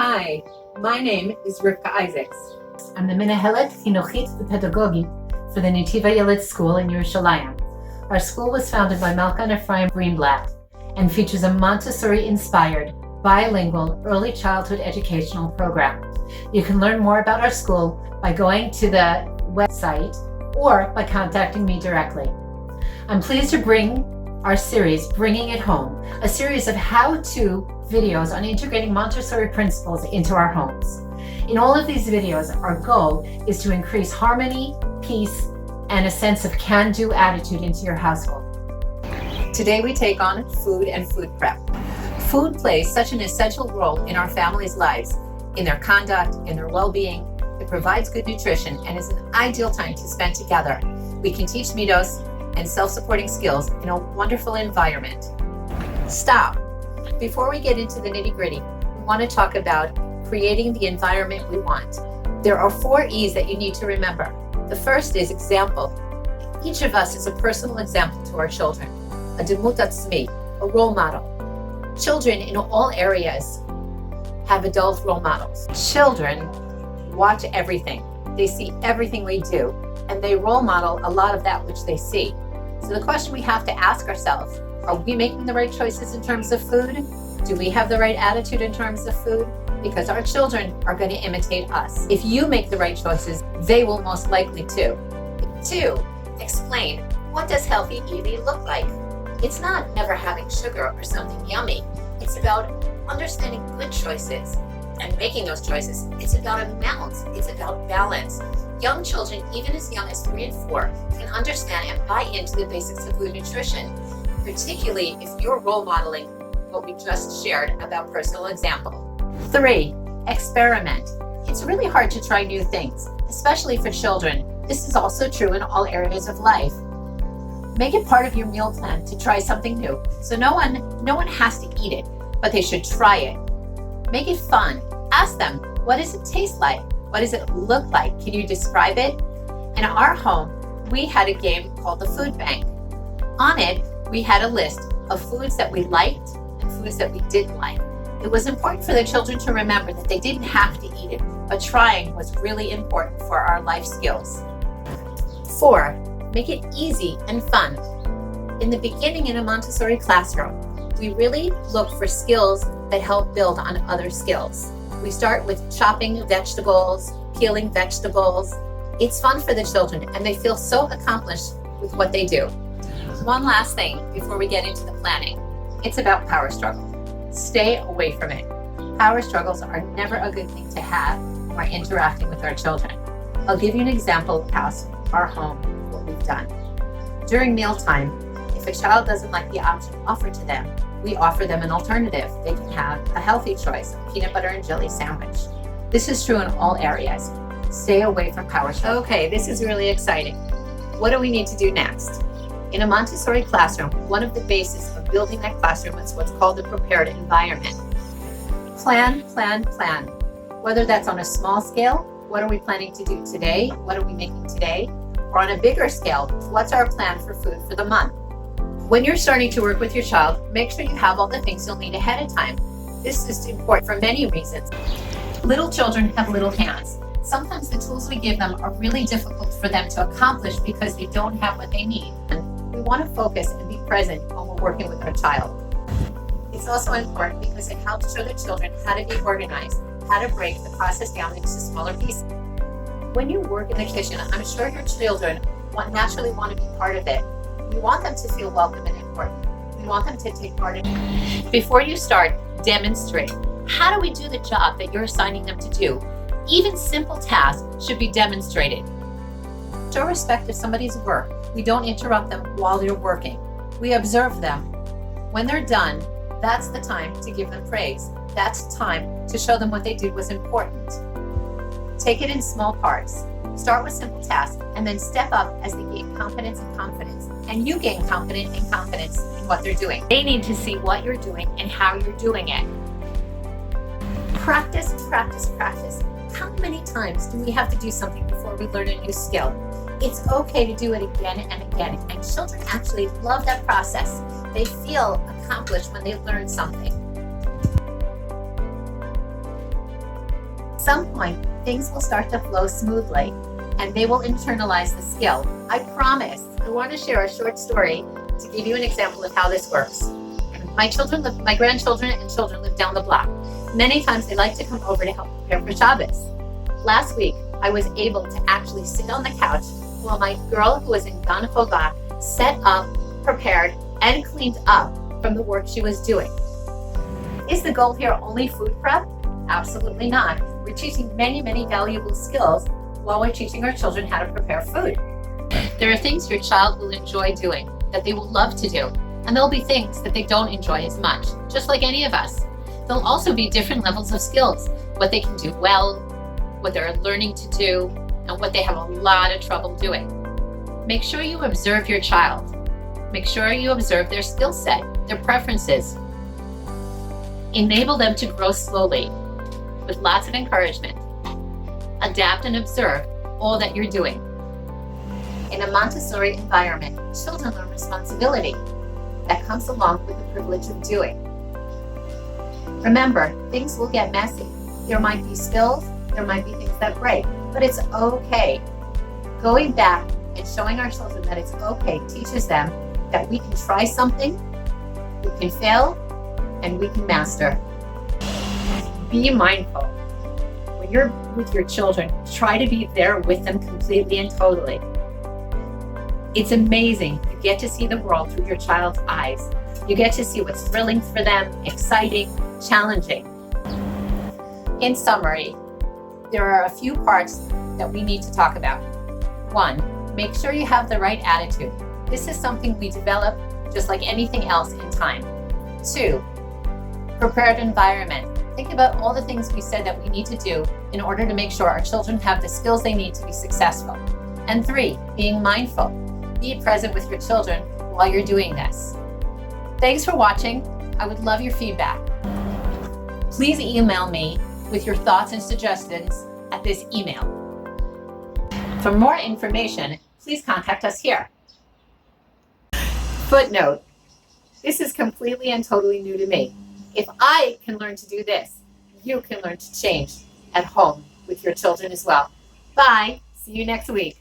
Hi, my name is Rivka Isaacs. I'm the Menahelet Chinuchit Pedagogit for the Netiva Yeled School in Yerushalayim. Our school was founded by Malka and Ephraim Greenblatt and features a Montessori-inspired, bilingual early childhood educational program. You can learn more about our school by going to the website or by contacting me directly. I'm pleased to bring our series, Bringing It Home, a series of how-to videos on integrating Montessori principles into our homes. In all of these videos, our goal is to increase harmony, peace, and a sense of can-do attitude into your household. Today we take on food and food prep. Food plays such an essential role in our families' lives, in their conduct, in their well-being. It provides good nutrition and is an ideal time to spend together. We can teach middos and self-supporting skills in a wonderful environment. Stop. Before we get into the nitty-gritty, we want to talk about creating the environment we want. There are 4 E's that you need to remember. The first is example. Each of us is a personal example to our children, a demut atzmi, a role model. Children in all areas have adult role models. Children watch everything. They see everything we do, and they role model a lot of that which they see. So the question we have to ask ourselves, are we making the right choices in terms of food? Do we have the right attitude in terms of food? Because our children are going to imitate us. If you make the right choices, they will most likely too. 2, explain, what does healthy eating look like? It's not never having sugar or something yummy. It's about understanding good choices and making those choices. It's about amounts. It's about balance. Young children, even as young as 3 and 4, can understand and buy into the basics of food nutrition, particularly if you're role modeling what we just shared about personal example. 3, experiment. It's really hard to try new things, especially for children. This is also true in all areas of life. Make it part of your meal plan to try something new. So no one has to eat it, but they should try it. Make it fun. Ask them, what does it taste like? What does it look like? Can you describe it? In our home, we had a game called the Food Bank. On it, we had a list of foods that we liked and foods that we didn't like. It was important for the children to remember that they didn't have to eat it, but trying was really important for our life skills. 4, make it easy and fun. In the beginning in a Montessori classroom, we really look for skills that help build on other skills. We start with chopping vegetables, peeling vegetables. It's fun for the children and they feel so accomplished with what they do. One last thing before we get into the planning. It's about power struggle. Stay away from it. Power struggles are never a good thing to have when we're interacting with our children. I'll give you an example of how our home, what we've done. During mealtime, if a child doesn't like the option offered to them, we offer them an alternative. They can have a healthy choice, a peanut butter and jelly sandwich. This is true in all areas. Stay away from power struggle. Okay, this is really exciting. What do we need to do next? In a Montessori classroom, one of the bases of building that classroom is what's called the prepared environment. Plan, plan, plan. Whether that's on a small scale, what are we planning to do today? What are we making today? Or on a bigger scale, what's our plan for food for the month? When you're starting to work with your child, make sure you have all the things you'll need ahead of time. This is important for many reasons. Little children have little hands. Sometimes the tools we give them are really difficult for them to accomplish because they don't have what they need. We want to focus and be present when we're working with our child. It's also important because it helps show the children how to be organized, how to break the process down into smaller pieces. When you work in the kitchen, I'm sure your children naturally want to be part of it. We want them to feel welcome and important. We want them to take part in it. Before you start, demonstrate. How do we do the job that you're assigning them to do? Even simple tasks should be demonstrated. Show respect of somebody's work. We don't interrupt them while they're working. We observe them. When they're done, that's the time to give them praise. That's the time to show them what they did was important. Take it in small parts. Start with simple tasks and then step up as they gain confidence and confidence. And you gain confidence and confidence in what they're doing. They need to see what you're doing and how you're doing it. Practice, practice, practice. How many times do we have to do something before we learn a new skill? It's okay to do it again and again. And children actually love that process. They feel accomplished when they learn something. At some point, things will start to flow smoothly and they will internalize the skill. I promise. I want to share a short story to give you an example of how this works. My grandchildren and children live down the block. Many times they like to come over to help prepare for Shabbos. Last week, I was able to actually sit on the couch while my girl, who was in Gan Choga, set up, prepared, and cleaned up from the work she was doing. Is the goal here only food prep? Absolutely not. We're teaching many, many valuable skills while we're teaching our children how to prepare food. There are things your child will enjoy doing, that they will love to do, and there'll be things that they don't enjoy as much, just like any of us. There'll also be different levels of skills, what they can do well, what they're learning to do, and what they have a lot of trouble doing. Make sure you observe your child. Make sure you observe their skill set, their preferences. Enable them to grow slowly with lots of encouragement. Adapt and observe all that you're doing. In a Montessori environment, children learn responsibility that comes along with the privilege of doing. Remember, things will get messy. There might be spills, there might be things that break, but it's okay. Going back and showing our children that it's okay teaches them that we can try something, we can fail, and we can master. Be mindful. When you're with your children, try to be there with them completely and totally. It's amazing. You get to see the world through your child's eyes. You get to see what's thrilling for them, exciting, challenging. In summary, there are a few parts that we need to talk about. 1, make sure you have the right attitude. This is something we develop just like anything else in time. 2, prepared environment. Think about all the things we said that we need to do in order to make sure our children have the skills they need to be successful. And 3, being mindful. Be present with your children while you're doing this. Thanks for watching. I would love your feedback. Please email me with your thoughts and suggestions at this email. For more information, please contact us here. Footnote: this is completely and totally new to me. If I can learn to do this, you can learn to change at home with your children as well. Bye. See you next week.